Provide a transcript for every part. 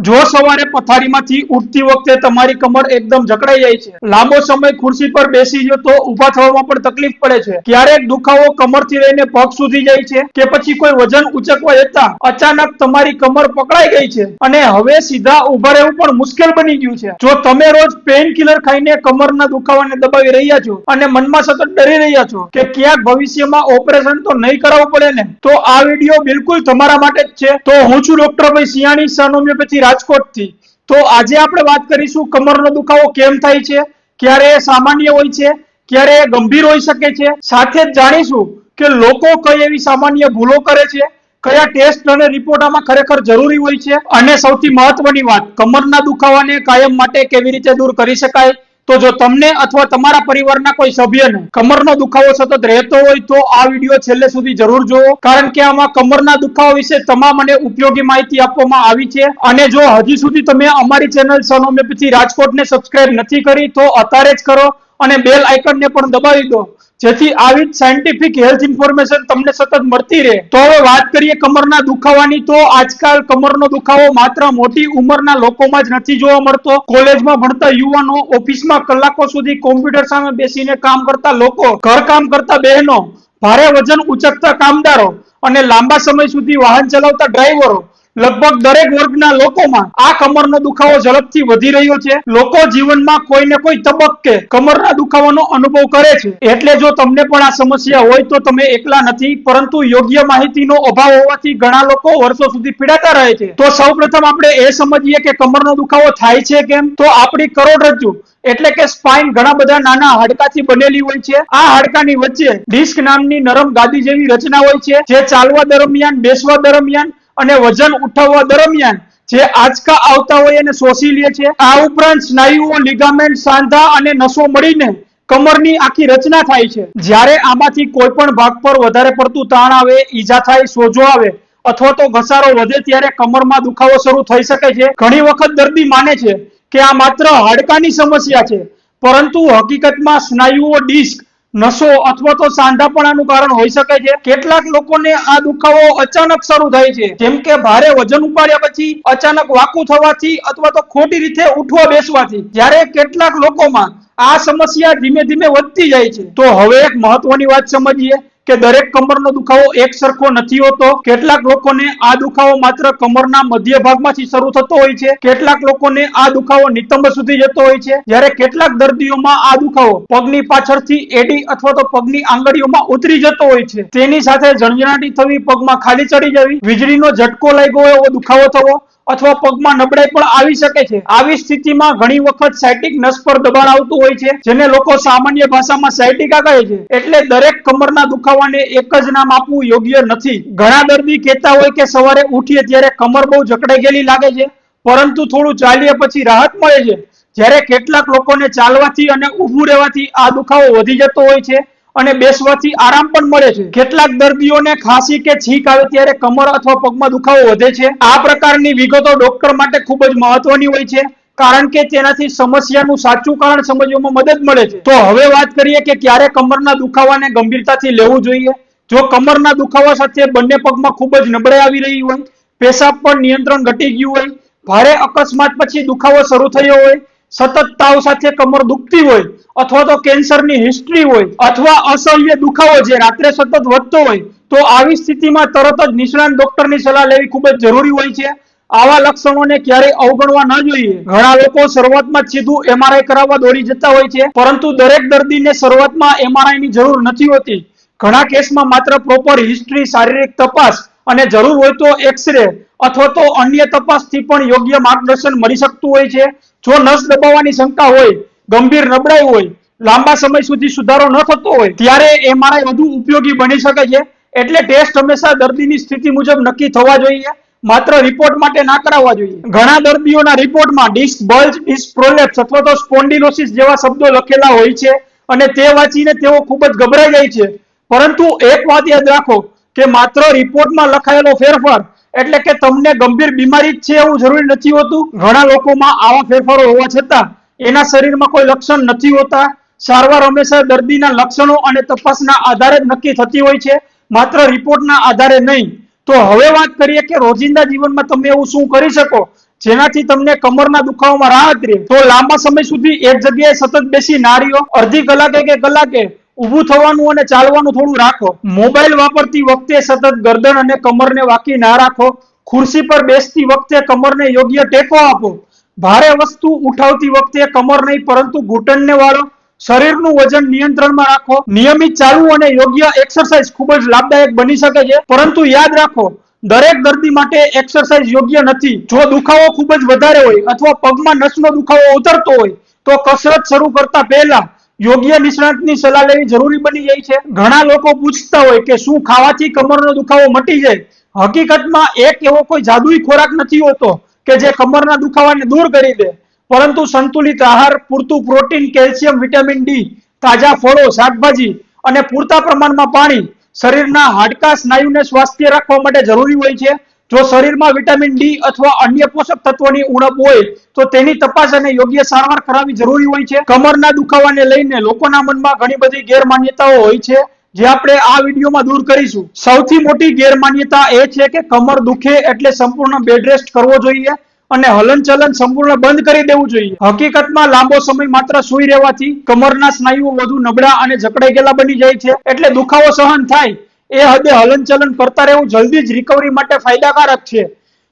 જો સવારે પથારીમાંથી ઉઠતી વખતે તમારી કમર એકદમ જકડાઈ જાય છે, લાંબો સમય ખુરશી પર બેસી ગયો તો ઊભા થવામાં પણ તકલીફ પડે છે, ક્યારેક દુખાવો કમરથી લઈને પગ સુધી જાય છે કે પછી કોઈ વજન ઉચકવા જતા અચાનક તમારી કમર પકડાઈ ગઈ છે અને હવે સીધા ઊભા રહેવું પણ મુશ્કેલ બની ગયું છે, જો તમે રોજ પેઇન કિલર ખાઈને કમરના દુખાવાને દબાવી રહ્યા છો અને મનમાં સતત ડરી રહ્યા છો કે ક્યાંક ભવિષ્યમાં ઓપરેશન તો નહીં કરાવવું પડે ને, તો આ વિડીયો બિલકુલ તમારા માટે જ છે। તો હું છું ડોક્ટર ભાઈ સિયાણી, સન હોમિયોપેથી રાજકોટ થી। તો આજે આપણે વાત કરીશું કમરનો દુખાવો કેમ થાય છે, ક્યારે સામાન્ય હોય છે, ક્યારે ગંભીર હોઈ શકે છે, સાથે જ જાણીશું કે લોકો કઈ એવી સામાન્ય ભૂલો કરે છે, કયા ટેસ્ટ અને રિપોર્ટ આમાં ખરેખર જરૂરી હોય છે, અને સૌથી મહત્વની વાત, કમરના દુખાવાને કાયમ માટે કેવી રીતે દૂર કરી શકાય। તો જો તમને અથવા તમારા પરિવારના કોઈ સભ્યને કમરનો દુખાવો સતત રહેતો હોય તો આ વિડીયો છેલ્લે સુધી જરૂર જોવો, કારણ કે આમાં કમરના દુખાવા વિશે તમામ અને ઉપયોગી માહિતી આપવામાં આવી છે। અને જો હજી સુધી તમે અમારી ચેનલ સન હોમિયોપેથી રાજકોટને સબસ્ક્રાઇબ નથી કરી તો અત્યારે જ કરો અને બેલ આઇકનને પણ દબાવી દો, જેથી આવી જ સાયન્ટિફિક હેલ્થ ઇન્ફોર્મેશન તમને સતત મળતી રહે। તો હવે વાત કરીએ કમરના દુખાવાની, તો આજકાલ કમરનો દુખાવો માત્ર મોટી ઉંમરના લોકોમાં જ નથી જોવા મળતો। કોલેજમાં ભણતા યુવાનો, ઓફિસમાં કલાકો સુધી કોમ્પ્યુટર સામે બેસીને કામ કરતા લોકો, ઘરકામ કરતા બહેનો, ભારે વજન ઉચકતા કામદારો અને લાંબા સમય સુધી વાહન ચલાવતા ડ્રાઈવરો, લગભગ દરેક વર્ગના લોકોમાં આ કમરનો દુખાવો ઝડપથી વધી રહ્યો છે। લોકો જીવનમાં કોઈ ને કોઈ તબક્કે કમરના દુખાવાનો અનુભવ કરે છે, એટલે જો તમને પણ આ સમસ્યા હોય તો તમે એકલા નથી, પરંતુ યોગ્ય માહિતીનો અભાવ હોવાથી ઘણા લોકો વર્ષો સુધી પીડાતા રહે છે। તો સૌપ્રથમ આપણે એ સમજીએ કે કમરનો દુખાવો થાય છે કેમ। તો આપણી કરોડરજ્જુ એટલે કે સ્પાઇન ઘણા બધા નાના હાડકાથી બનેલી હોય છે। આ હાડકાની વચ્ચે ડિસ્ક નામની નરમ ગાદી જેવી રચના હોય છે, જે ચાલવા દરમિયાન, બેસવા દરમિયાન અને વજન ઉઠાવવા દરમિયાન જે આંચકા આવતા હોય એને શોષી લે છે। આ ઉપરાંત સ્નાયુઓ, લિગામેન્ટ, સાંધા અને નસો મળીને કમરની આખી રચના થાય છે। જ્યારે આમાંથી કોઈ પણ ભાગ પર વધારે પડતું તાણ આવે, ઈજા થાય, સોજો આવે અથવા તો ઘસારો વધે ત્યારે કમરમાં દુખાવો શરૂ થઈ શકે છે। ઘણી વખત દર્દી માને છે કે આ માત્ર હાડકાની સમસ્યા છે, પરંતુ હકીકતમાં સ્નાયુઓ, ડિસ્ક, નસો અથવા તો સાંધાપણાનું કારણ હોઈ શકે છે। કેટલાક લોકોને આ દુખાવો અચાનક શરૂ થાય છે, જેમ કે ભારે વજન ઉપાડ્યા પછી અચાનક વાકું થવાથી અથવા તો ખોટી રીતે ઉઠવા બેસવાથી, જ્યારે કેટલાક લોકોમાં આ સમસ્યા ધીમે ધીમે વધતી જાય છે। તો હવે એક મહત્વની વાત સમજીએ કે દરેક કમરનો દુખાવો એક સરખો નથી હોતો। કેટલાક લોકોને આ દુખાવો માત્ર કમરના મધ્ય ભાગમાંથી શરૂ થતો હોય છે, કેટલાક લોકોને આ દુખાવો નિતંબ સુધી જતો હોય છે, જ્યારે કેટલાક દર્દીઓમાં આ દુખાવો પગની પાછળથી એડી અથવા તો પગની આંગળીઓમાં ઉતરી જતો હોય છે। તેની સાથે ઝણઝણાટી થવી, પગમાં ખાલી ચડી જવી, વીજળીનો ઝટકો લાગ્યો હોય એવો દુખાવો થવો અથવા પગમાં નબળાઈ પણ આવી શકે છે। આવી સ્થિતિમાં ઘણી વખત સાયટિક નસ પર દબાણ આવતું હોય છે, જેને લોકો સામાન્ય ભાષામાં સાયટિકા કહે છે। એટલે દરેક કમરના દુખાવાને એક જ નામ આપવું યોગ્ય નથી। ઘણા દર્દી કહેતા હોય કે સવારે ઉઠીએ ત્યારે કમર બહુ જકડાઈ ગયેલી લાગે છે, પરંતુ થોડું ચાલીએ પછી રાહત મળે છે, જ્યારે કેટલાક લોકોને ચાલવાથી અને ઊભું રહેવાથી આ દુખાવો વધી જતો હોય છે અને બેસવાથી આરામ પણ મળે છે। કેટલાક દર્દીઓને ખાંસી કે છીંક આવે ત્યારે કમર અથવા પગમાં દુખાવો વધે છે। આ પ્રકારની વિગતો ડોક્ટર માટે ખૂબ જ મહત્વની હોય છે, કારણ કે તેનાથી સમસ્યાનું સાચું કારણ સમજવામાં મદદ મળે છે। તો હવે વાત કરીએ કે ક્યારે કમરના દુખાવાને ગંભીરતાથી લેવું જોઈએ। જો કમરના દુખાવા સાથે બંને પગમાં ખૂબ જ નબળાઈ આવી રહી હોય, પેશાબ પર નિયંત્રણ ઘટી ગયું હોય, ભારે અકસ્માત પછી દુખાવો શરૂ થયો હોય, સતત તાવ સાથે કમર દુખતી હોય અથવા તો કેન્સરની હિસ્ટ્રી હોય અથવા અસહ્ય દુખાવો જે રાત્રે સતત વધતો હોય, તો આવી સ્થિતિમાં તરત જ નિષ્ણાત ડોક્ટરની સલાહ લેવી ખૂબ જ જરૂરી હોય છે। આવા લક્ષણોને ક્યારેય અવગણવા ન જોઈએ। ઘણા લોકો શરૂઆતમાં સીધું એમઆરઆઈ કરાવવા દોડી જતા હોય છે, પરંતુ દરેક દર્દીને શરૂઆતમાં એમઆરઆઈ ની જરૂર નથી હોતી। ઘણા કેસમાં માત્ર પ્રોપર હિસ્ટ્રી, શારીરિક તપાસ અને જરૂર હોય તો એક્સરે અથવા તો અન્ય તપાસથી પણ યોગ્ય માર્ગદર્શન મળી શકતું હોય છે। જો નસ દબાવવાની શંકા હોય, ગંભીર નબળાઈ હોય, લાંબા સમય સુધી સુધારો ન થતો હોય, ત્યારે એમઆરઆઈ વધુ ઉપયોગી બની શકે છે। એટલે ટેસ્ટ હંમેશા દર્દીની સ્થિતિ મુજબ નક્કી થવા જોઈએ, માત્ર રિપોર્ટ માટે ના કરાવવા જોઈએ। ઘણા દર્દીઓના રિપોર્ટમાં ડિસ્ક બલ્જ, ડિસ્ક પ્રોલેપ્સ અથવા તો સ્પોન્ડિલોસિસ જેવા શબ્દો લખેલા હોય છે અને તે વાંચીને તેઓ ખૂબ જ ગભરાઈ જાય છે, પરંતુ એક વાત યાદ રાખો કે માત્ર રિપોર્ટમાં લખાયેલો ફેરફાર એટલે કે તમને ગંભીર બીમારી છે એવું જરૂરી નથી હોતું। ઘણા લોકોમાં આવા ફેરફારો હોવા છતાં એના શરીરમાં કોઈ લક્ષણ નથી હોતા। સારવાર હંમેશા દર્દીના લક્ષણો અને તપાસના આધારે જ નક્કી થતી હોય છે, માત્ર રિપોર્ટના આધારે નહીં। તો હવે વાત કરીએ કે રોજિંદા જીવનમાં તમે એવું શું કરી શકો જેનાથી તમને કમરના દુખાવામાં રાહત રહે. તો લાંબા સમય સુધી એક જગ્યાએ સતત બેસી ના રહ્યો, અડધી કલાકે કે કલાકે ઊભું થવાનું અને ચાલવાનું થોડું રાખો. મોબાઈલ વાપરતી વખતે સતત ગરદન અને કમરને વાકી ના રાખો. ખુરશી પર બેસતી વખતે કમરને યોગ્ય ટેકો આપો. ભારે વસ્તુ ઉઠાવતી વખતે કમર નહીં પરંતુ ઘૂંટણને વાળો. શરીરનું વજન નિયંત્રણમાં રાખો. નિયમિત ચાલવું અને યોગ્ય એક્સરસાઇઝ ખૂબ જ લાભદાયક બની શકે છે, પરંતુ યાદ રાખો, દરેક દર્દી માટે એક્સરસાઇઝ યોગ્ય નથી. જો દુખાવો ખૂબ જ વધારે હોય અથવા પગમાં નસનો દુખાવો ઉતરતો હોય તો કસરત શરૂ કરતા પહેલા યોગ્ય નિષ્ણાતની સલાહ લેવી જરૂરી બની જાય છે. ઘણા લોકો પૂછતા હોય કે શું ખાવાથી કમરનો દુખાવો મટી જાય? હકીકતમાં એક એવો કોઈ જાદુઈ ખોરાક નથી હોતો કે જે કમરના દુખાવાને દૂર કરી દે, પરંતુ સંતુલિત આહાર, પૂરતું પ્રોટીન, કેલ્શિયમ, વિટામિન ડી, તાજા ફળો, શાકભાજી અને પૂરતા પ્રમાણમાં પાણી શરીરના હાડકાં, સ્નાયુને સ્વાસ્થ્ય રાખવા માટે જરૂરી હોય છે. જો શરીરમાં વિટામિન ડી અથવા અન્ય પોષક તત્વોની ઉણપ હોય તો તેની તપાસ અને યોગ્ય સારવાર કરાવવી જરૂરી હોય છે. કમરના દુખાવાને લઈને લોકોના મનમાં ઘણી બધી ગેરમાન્યતાઓ હોય છે, જે આપણે આ વિડીયોમાં દૂર કરીશું. સૌથી મોટી ગેરમાન્યતા એ છે કે કમર દુખે એટલે સંપૂર્ણ બેડ રેસ્ટ કરવો જોઈએ અને હલનચલન સંપૂર્ણ બંધ કરી દેવું જોઈએ. હકીકતમાં લાંબો સમય માત્ર સૂઈ રહેવાથી કમરના સ્નાયુઓ વધુ નબળા અને જકડાઈ ગયેલા બની જાય છે, એટલે દુખાવો સહન થાય એ હદે હલનચલન કરતા રહેવું જલ્દી જ રિકવરી માટે ફાયદાકારક છે.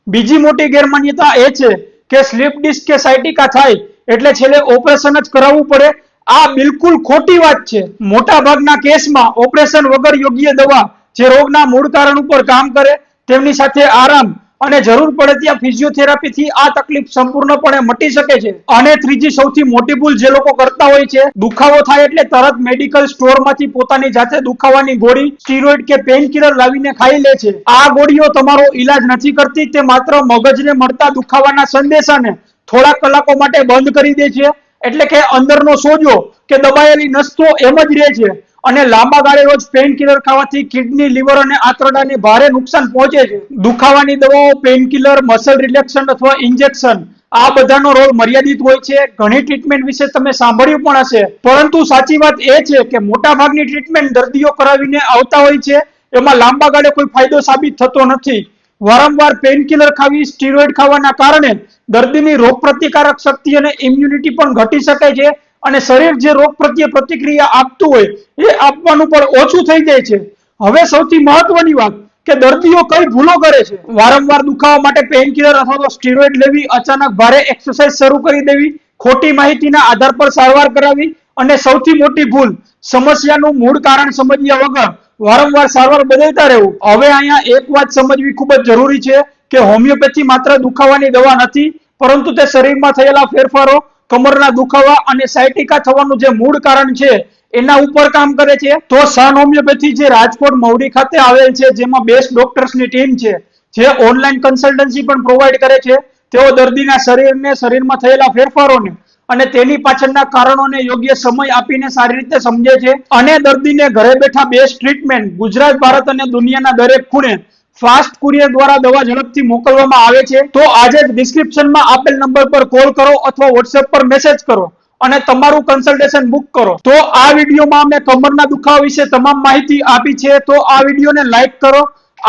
બીજી મોટી ગેરમાન્યતા એ છે કે સ્લીપ ડિસ્ક કે સાયટિકા થાય એટલે છેલ્લે ઓપરેશન જ કરાવવું પડે. આ બિલકુલ ખોટી વાત છે. મોટા ભાગના કેસમાં ઓપરેશન વગર યોગ્ય દવા જે રોગના મૂળ કારણ ઉપર કામ કરે તેમની સાથે આરામ અને જરૂર પડે ત્યાં ફિઝિયોથેરાપી થી આ તકલીફ સંપૂર્ણપણે મટી શકે છે. અને ત્રીજી સૌથી મોટી ભૂલ જે લોકો કરતા હોય છે, દુખાવો થાય એટલે તરત મેડિકલ સ્ટોરમાંથી પોતાની જાતે દુખાવાની ગોળી, સ્ટીરોઇડ કે પેનકિલર લાવીને ખાઈ લે છે. આ ગોળીઓ તમારો ઈલાજ નથી કરતી, તે માત્ર મગજને મળતા દુખાવાના સંદેશાને થોડા કલાકો માટે બંધ કરી દે છે. એટલે કે અંદરનો સોજો કે દબાયેલી નસ તો એમ જ રહે છે, અને લાંબા ગાળે રોજ પેનકિલર ખાવાથી કિડની, લીવર અને આંતરડાને ભારે નુકસાન પહોંચે છે. દુખાવાની દવાઓ, પેનકિલર, મસલ રિલેક્શન અથવા ઇન્જેક્શન આ બધાનો રોલ મર્યાદિત હોય છે. ઘણી ટ્રીટમેન્ટ વિશે તમે સાંભળ્યું પણ હશે, પરંતુ સાચી વાત એ છે કે મોટા ભાગની ટ્રીટમેન્ટ દર્દીઓ કરાવીને આવતા હોય છે, એમાં લાંબા ગાળે કોઈ ફાયદો સાબિત થતો નથી. વારંવાર પેનકિલર ખાવી, સ્ટીરોઇડ ખાવાના કારણે દર્દીની રોગપ્રતિકારક શક્તિ અને ઇમ્યુનિટી પણ ઘટી શકે છે, અને શરીર જે રોગ પ્રત્યે પ્રતિક્રિયા આપતું હોય એ આપવાનું પણ ઓછું થઈ જાય છે. હવે સૌથી મહત્વની વાત કે દર્દીઓ કઈ ભૂલો કરે છે. વારંવાર દુખાવા માટે પેનકિલર અથવા તો સ્ટીરોઇડ લેવી, અચાનક ભારે એક્સરસાઇઝ શરૂ કરી દેવી, ખોટી માહિતીના આધાર પર સારવાર કરાવી, અને સૌથી મોટી ભૂલ સમસ્યાનું મૂળ કારણ સમજ્યા વગર વારંવાર સારવાર બદલતા રહેવું. હવે અહીંયા એક વાત સમજવી ખૂબ જ જરૂરી છે કે હોમિયોપેથી માત્ર દુખાવાની દવા નથી, પરંતુ તે શરીરમાં થયેલા ફેરફારો, કમરના દુખાવા અને સાયટિકા થવાનું જે મૂળ કારણ છે એના ઉપર કામ કરે છે. તો સન હોમિયોપેથી જે રાજકોટ મવડી ખાતે આવેલ છે, જેમાં બેસ્ટ ડોક્ટર્સની ટીમ છે, જે ઓનલાઈન કન્સલ્ટન્સી પણ પ્રોવાઈડ કરે છે, તેઓ દર્દીના શરીરને, શરીરમાં થયેલા ફેરફારોને અને તેની પાછળના કારણોને યોગ્ય સમય આપીને સારી રીતે સમજે છે, અને દર્દીને ઘરે બેઠા બેસ્ટ ટ્રીટમેન્ટ ગુજરાત, ભારત અને દુનિયાના દરેક ખૂણે ફાસ્ટ કુરિયર દ્વારા દવા ઝડપથી મોકલવામાં આવે છે. તો આજે જ ડિસ્ક્રિપ્શનમાં આપેલ નંબર પર કોલ કરો અથવા વોટ્સએપ પર મેસેજ કરો અને તમારું કન્સલ્ટેશન બુક કરો. તો આ વિડીયોમાં અમે કમરના દુખાવા વિશે તમામ માહિતી આપી છે, તો આ વિડીયોને લાઈક કરો.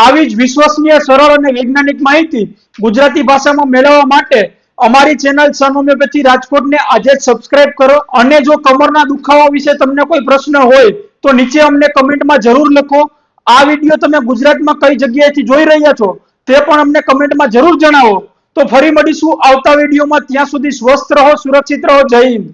આવી જ વિશ્વસનીય, સરળ અને વૈજ્ઞાનિક માહિતી ગુજરાતી ભાષામાં મેળવવા માટે અમારી ચેનલ સન હોમિયોપેથી રાજકોટને આજે જ સબસ્ક્રાઇબ કરો. અને જો કમરના દુખાવા વિશે તમને કોઈ પ્રશ્ન હોય તો નીચે અમને કમેન્ટમાં જરૂર લખો. આ વિડીયો તમે ગુજરાતમાં કઈ જગ્યાએથી જોઈ રહ્યા છો તે પણ અમને કમેન્ટમાં જરૂર જણાવો. તો ફરી મળીશું આવતા વિડીયોમાં. ત્યાં સુધી સ્વસ્થ રહો, સુરક્ષિત રહો. જય હિન્દ.